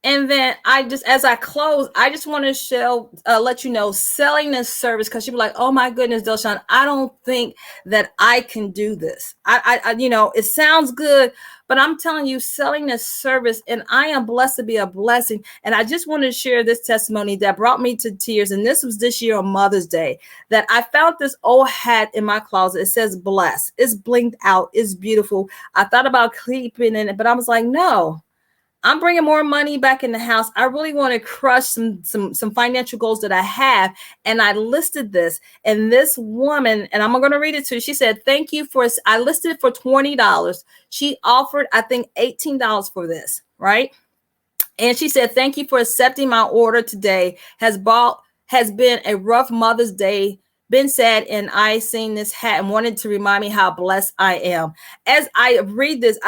And then as I close, I just want to let you know, selling this service, because you'll be like, oh my goodness, Delshawn, I don't think that I can do this. It sounds good, but I'm telling you, selling this service, and I am blessed to be a blessing. And I just wanted to share this testimony that brought me to tears. And this was this year on Mother's Day, that I found this old hat in my closet. It says blessed. It's blinked out. It's beautiful. I thought about keeping it, but I was like, no. I'm bringing more money back in the house. I really want to crush some financial goals that I have. And I listed this, and this woman, and I'm going to read it to you. She said, thank you I listed it for $20. She offered, I think, $18 for this, right? And she said, thank you for accepting my order today. Has been a rough Mother's Day. Been sad, and I seen this hat and wanted to remind me how blessed I am. As I read this,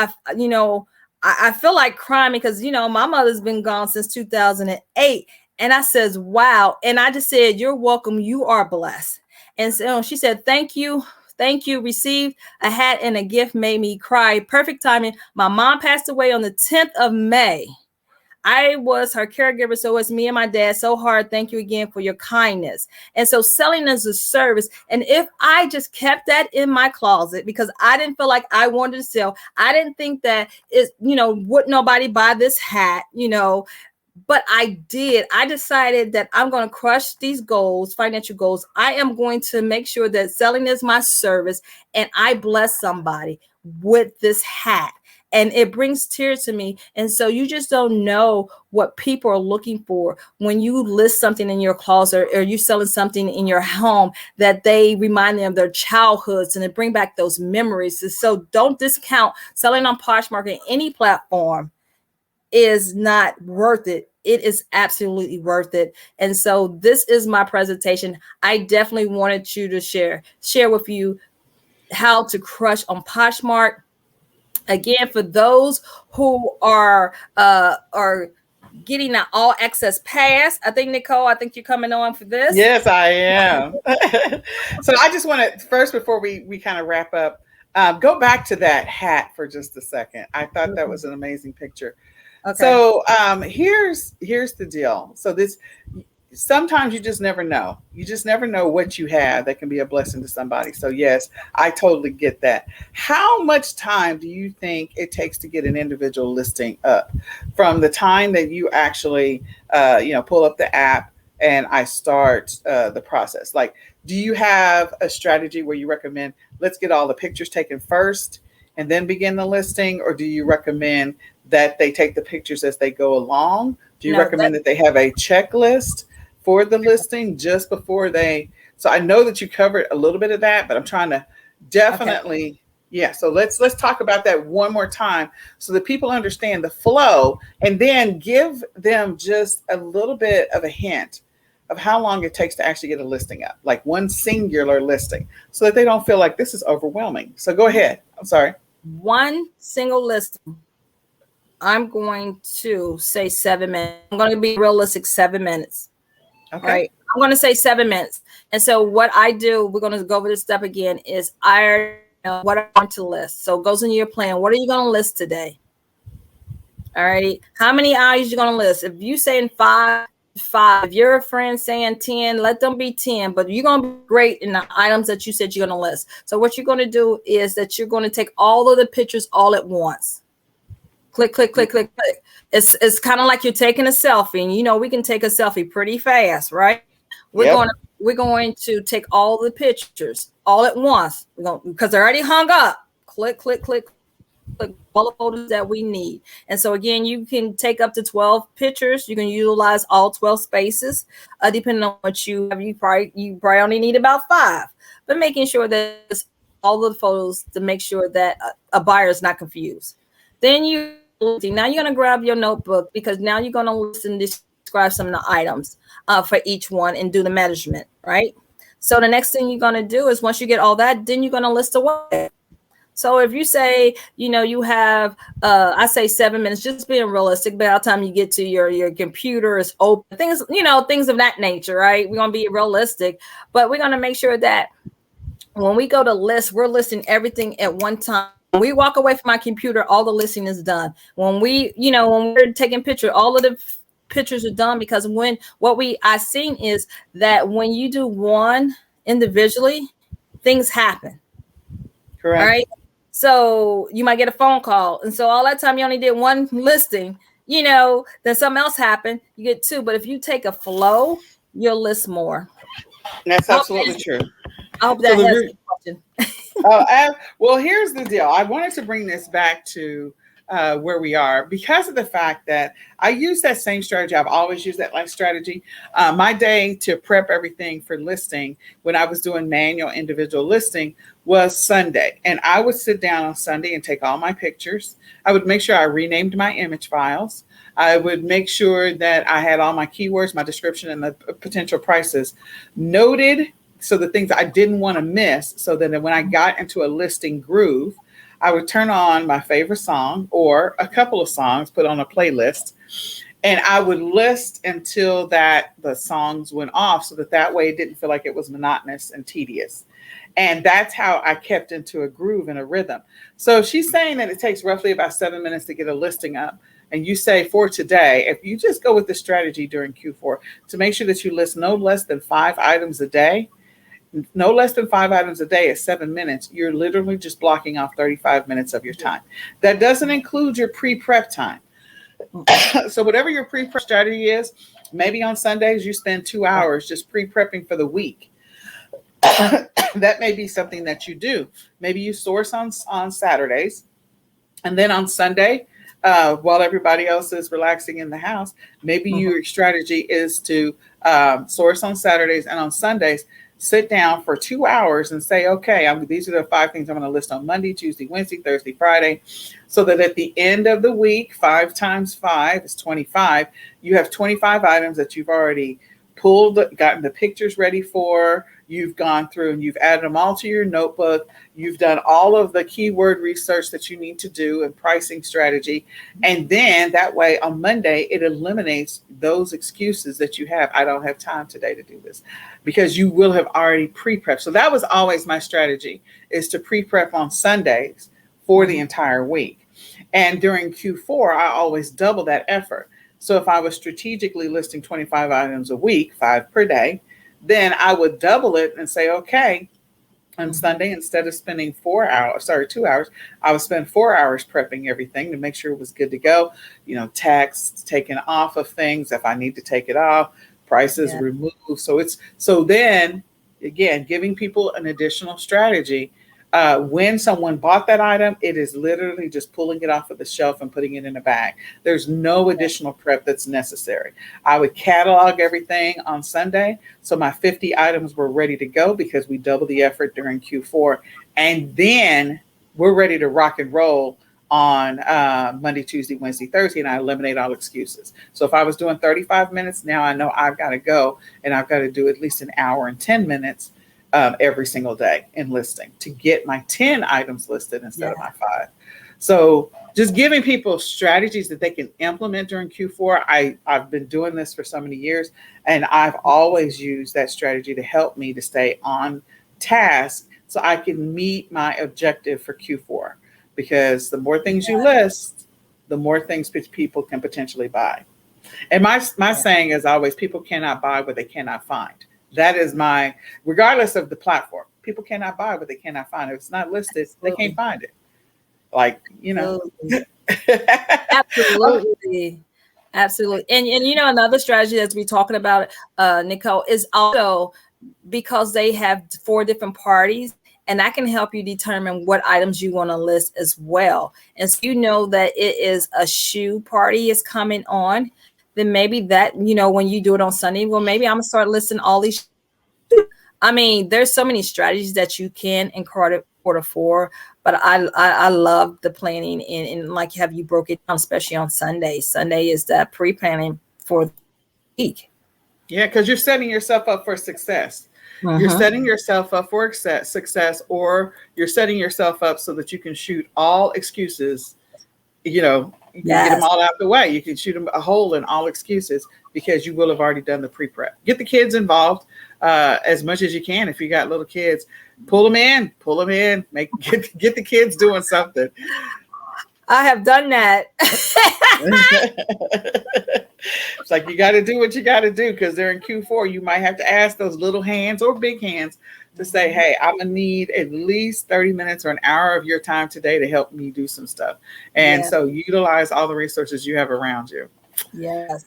I feel like crying because, my mother's been gone since 2008. And I says, wow. And I just said, you're welcome. You are blessed. And so she said, thank you. Thank you. Received a hat and a gift, made me cry. Perfect timing. My mom passed away on the 10th of May. I was her caregiver, so it's me and my dad. So hard. Thank you again for your kindness. And so selling as a service. And if I just kept that in my closet because I didn't feel like I wanted to sell, I didn't think that would nobody buy this hat, but I did. I decided that I'm going to crush these goals, financial goals. I am going to make sure that selling is my service, and I bless somebody with this hat. And it brings tears to me. And so you just don't know what people are looking for when you list something in your closet or you selling something in your home that they remind them of their childhoods and they bring back those memories. And so don't discount selling on Poshmark on any platform is not worth it. It is absolutely worth it. And so this is my presentation. I definitely wanted you to share with you how to crush on Poshmark. Again, for those who are getting an all access pass, I think, Nicole, you're coming on for this. Yes, I am. So I just want to first, before we kind of wrap up, go back to that hat for just a second. I thought that was an amazing picture. Okay. So here's the deal. So sometimes you just never know. You just never know what you have that can be a blessing to somebody. So yes, I totally get that. How much time do you think it takes to get an individual listing up from the time that you actually, pull up the app and I start the process? Like, do you have a strategy where you recommend, let's get all the pictures taken first and then begin the listing? Or do you recommend that they take the pictures as they go along? Do you recommend that they have a checklist for the listing just before so I know that you covered a little bit of that, but I'm trying to definitely, okay. Yeah. So let's talk about that one more time so that people understand the flow, and then give them just a little bit of a hint of how long it takes to actually get a listing up, like one singular listing, so that they don't feel like this is overwhelming. So go ahead. I'm sorry. One single listing. I'm going to say 7 minutes. I'm going to be realistic, 7 minutes. Okay. Right? I'm going to say 7 minutes. And so what I do, we're going to go over this step again, is I know what I want to list. So it goes into your plan. What are you going to list today? All right. How many items you're going to list? If you saying five, if you're a friend saying 10, let them be 10, but you're going to be great in the items that you said you're going to list. So what you're going to do is that you're going to take all of the pictures all at once. Click, click, click, click, click. It's kind of like you're taking a selfie, and we can take a selfie pretty fast, right? We're going to take all the pictures all at once. Because they're already hung up. Click, click, click, click, all the photos that we need. And so again, you can take up to 12 pictures. You can utilize all 12 spaces, depending on what you have. You probably only need about 5, but making sure that all of the photos to make sure that a buyer is not confused. Then now you're going to grab your notebook, because now you're going to listen this describe some of the items for each one and do the measurement, right? So the next thing you're going to do is once you get all that, then you're going to list away. So if you say, you have, I say 7 minutes, just being realistic, by the time you get to your computer is open, things, things of that nature, right? We're going to be realistic, but we're going to make sure that when we go to list, we're listing everything at one time. When we walk away from my computer, all the listing is done. When when we're taking pictures, all of the pictures are done, because I seen is that when you do one individually, things happen. Correct. All right. So you might get a phone call. And so all that time you only did one listing, then something else happened. You get two. But if you take a flow, you'll list more. That's absolutely true. I hope that answers the question. Well, here's the deal. I wanted to bring this back to where we are because of the fact that I use that same strategy. I've always used that like strategy. My day to prep everything for listing when I was doing manual individual listing was Sunday. And I would sit down on Sunday and take all my pictures. I would make sure I renamed my image files. I would make sure that I had all my keywords, my description, and the potential prices noted. So the things I didn't want to miss, so that when I got into a listing groove, I would turn on my favorite song or a couple of songs, put on a playlist, and I would list until the songs went off, so that way it didn't feel like it was monotonous and tedious. And that's how I kept into a groove and a rhythm. So she's saying that it takes roughly about 7 minutes to get a listing up. And you say for today, if you just go with the strategy during Q4 to make sure that you list no less than 5 items a day, no less than 5 items a day at 7 minutes, you're literally just blocking off 35 minutes of your time. That doesn't include your pre-prep time. So whatever your pre-prep strategy is, maybe on Sundays you spend 2 hours just pre-prepping for the week. That may be something that you do. Maybe you source on Saturdays, and then on Sunday, while everybody else is relaxing in the house, maybe your strategy is to source on Saturdays, and on Sundays sit down for 2 hours and say, okay, these are the 5 things I'm going to list on Monday, Tuesday, Wednesday, Thursday, Friday, so that at the end of the week, 5 times 5 is 25. You have 25 items that you've already pulled, gotten the pictures ready for. You've gone through and you've added them all to your notebook. You've done all of the keyword research that you need to do and pricing strategy. And then that way on Monday, it eliminates those excuses that you have. I don't have time today to do this, because you will have already pre-prepped. So that was always my strategy, is to pre-prep on Sundays for the entire week. And during Q4, I always double that effort. So if I was strategically listing 25 items a week, 5 per day, then I would double it and say, okay, on Sunday, instead of spending 2 hours, I would spend 4 hours prepping everything to make sure it was good to go. Tax taken off of things if I need to take it off, prices removed. So then again, giving people an additional strategy. When someone bought that item, it is literally just pulling it off of the shelf and putting it in a bag. There's no additional prep that's necessary. I would catalog everything on Sunday, so my 50 items were ready to go, because we doubled the effort during Q4. And then we're ready to rock and roll on Monday, Tuesday, Wednesday, Thursday, and I eliminate all excuses. So if I was doing 35 minutes, now I know I've got to go, and I've got to do at least an hour and 10 minutes every single day in listing to get my 10 items listed instead of my 5. So just giving people strategies that they can implement during Q4. I've been doing this for so many years, and I've always used that strategy to help me to stay on task so I can meet my objective for Q4. Because the more things you list, the more things people can potentially buy. And my saying is always, people cannot buy what they cannot find. That is regardless of the platform, people cannot buy what they cannot find. If it's not listed, they can't find it. Absolutely. Absolutely. And another strategy that we're talking about, Nicole, is also because they have 4 different parties, and that can help you determine what items you want to list as well. And so that it is a shoe party is coming on, then maybe that, when you do it on Sunday, well, maybe I'm gonna start listing all these. I mean, there's so many strategies that you can in quarter 4, but I love the planning and like have you broke it down, especially on Sunday. Sunday is that pre-planning for week. Yeah, because you're setting yourself up for success. You're setting yourself up for success, or you're setting yourself up so that you can shoot all excuses. You can get them Yes. all out the way. You can shoot them a hole in all excuses because you will have already done the pre-prep. Get the kids involved as much as you can. If you got little kids, pull them in. Get the kids doing something. I have done that. It's like you got to do what you got to do, because during Q4 you might have to ask those little hands or big hands to say, hey, I'm gonna need at least 30 minutes or an hour of your time today to help me do some stuff. And so utilize all the resources you have around you. Yes.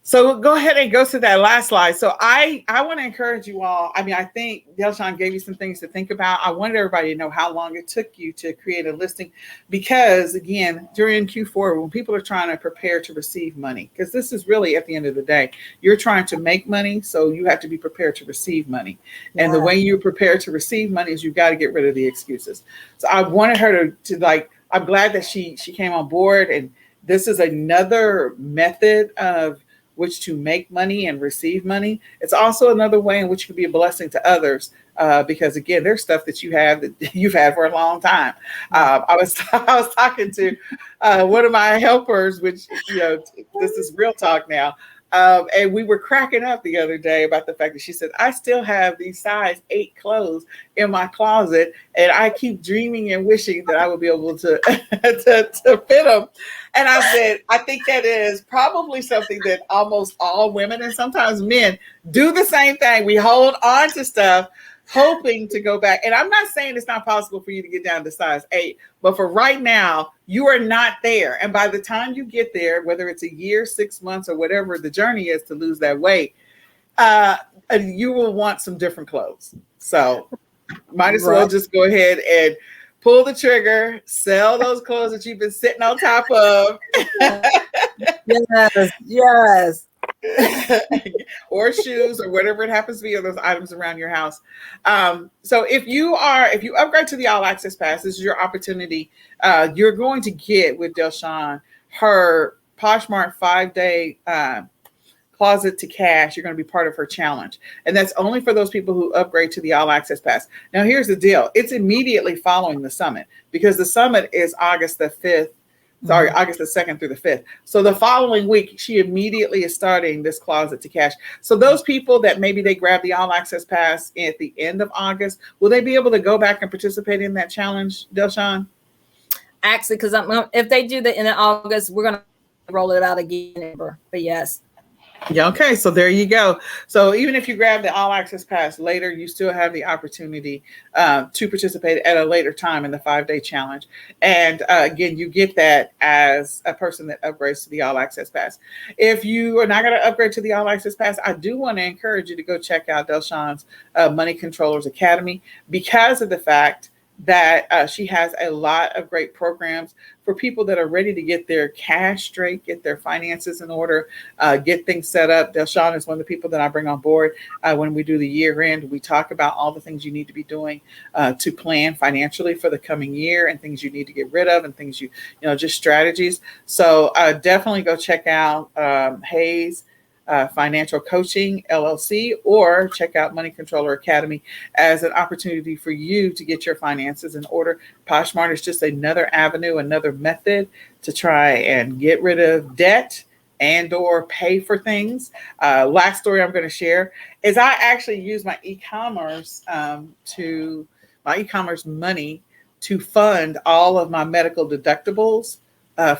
So go ahead and go to that last slide. So I want to encourage you all. I mean, I think Shawn gave you some things to think about. I wanted everybody to know how long it took you to create a listing, because again, during Q4, when people are trying to prepare to receive money, because this is really at the end of the day, you're trying to make money. So you have to be prepared to receive money. Yeah. And the way you prepare to receive money is you've got to get rid of the excuses. So I wanted her to like, I'm glad that she came on board. And this is another method of which to make money and receive money. It's also another way in which you can be a blessing to others, because again, there's stuff that you have that you've had for a long time. I was talking to one of my helpers, which this is real talk now. And we were cracking up the other day about the fact that she said, I still have these size 8 clothes in my closet, and I keep dreaming and wishing that I would be able to to fit them. And I said, I think that is probably something that almost all women and sometimes men do the same thing. We hold on to stuff hoping to go back. And I'm not saying it's not possible for you to get down to size 8, but for right now, you are not there. And by the time you get there, whether it's a year, 6 months, or whatever the journey is to lose that weight, you will want some different clothes. So might as well just go ahead and pull the trigger, sell those clothes that you've been sitting on top of. Yes. Or shoes, or whatever it happens to be, or those items around your house. So if you upgrade to the All Access Pass, this is your opportunity. You're going to get with Shawn her Poshmark 5-day closet to cash. You're going to be part of her challenge. And that's only for those people who upgrade to the All Access Pass. Now, here's the deal. It's immediately following the summit, because the summit is August the 2nd through the 5th. So the following week, she immediately is starting this closet to cash. So those people that maybe they grab the All Access Pass at the end of August, will they be able to go back and participate in that challenge, Shawn? Actually, because if they do the end of August, we're going to roll it out again. But yes. Yeah, okay, so there you go. So even if you grab the All Access Pass later, you still have the opportunity to participate at a later time in the 5-day challenge. And again, you get that as a person that upgrades to the All Access Pass. If you are not going to upgrade to the All Access Pass, I do want to encourage you to go check out Shawn's Money Controllers Academy, because of the fact that she has a lot of great programs for people that are ready to get their cash straight, get their finances in order, get things set up. Shawn is one of the people that I bring on board when we do the year end. We talk about all the things you need to be doing to plan financially for the coming year, and things you need to get rid of, and things just strategies. So definitely go check out Hayes Financial Coaching LLC, or check out Money Controller Academy as an opportunity for you to get your finances in order. Poshmark is just another avenue, another method to try and get rid of debt and or pay for things. Last story I'm going to share is I actually use my e-commerce money to fund all of my medical deductibles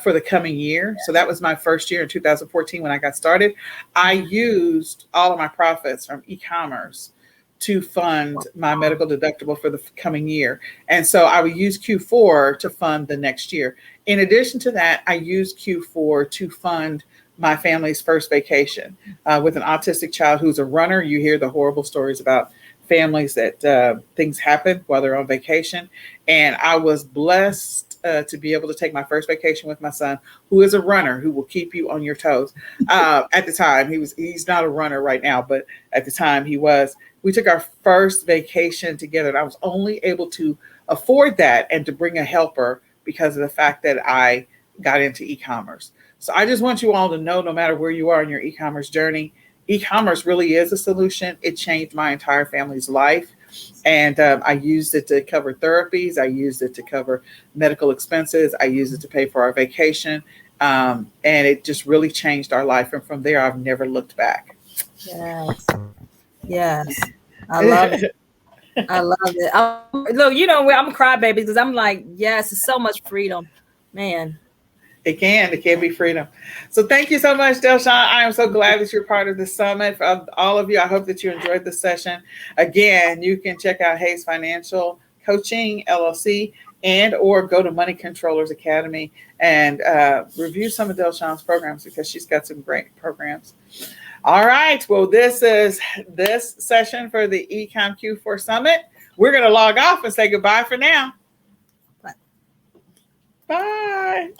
for the coming year. So that was my first year in 2014 when I got started. I used all of my profits from e-commerce to fund my medical deductible for the coming year. And so I would use Q4 to fund the next year. In addition to that, I used Q4 to fund my family's first vacation with an autistic child who's a runner. You hear the horrible stories about families that things happen while they're on vacation. And I was blessed to be able to take my first vacation with my son, who is a runner, who will keep you on your toes. At the time, he's not a runner right now, but at the time he was. We took our first vacation together, and I was only able to afford that and to bring a helper because of the fact that I got into e-commerce. So I just want you all to know, no matter where you are in your e-commerce journey, e-commerce really is a solution. It changed my entire family's life. And I used it to cover therapies. I used it to cover medical expenses. I used it to pay for our vacation. And it just really changed our life. And from there, I've never looked back. Yes. Yes. I love it. I love it. Look, you know, I'm a crybaby because I'm like, yes, it's so much freedom, man. It can be freedom. So thank you so much, Delshawn. I am so glad that you're part of the summit. For all of you, I hope that you enjoyed the session. Again, you can check out Hayes Financial Coaching LLC and or go to Money Controllers Academy and review some of Delshawn's programs because she's got some great programs. All right. Well, this is this session for the eCom Q4 Summit. We're going to log off and say goodbye for now. Bye. Bye.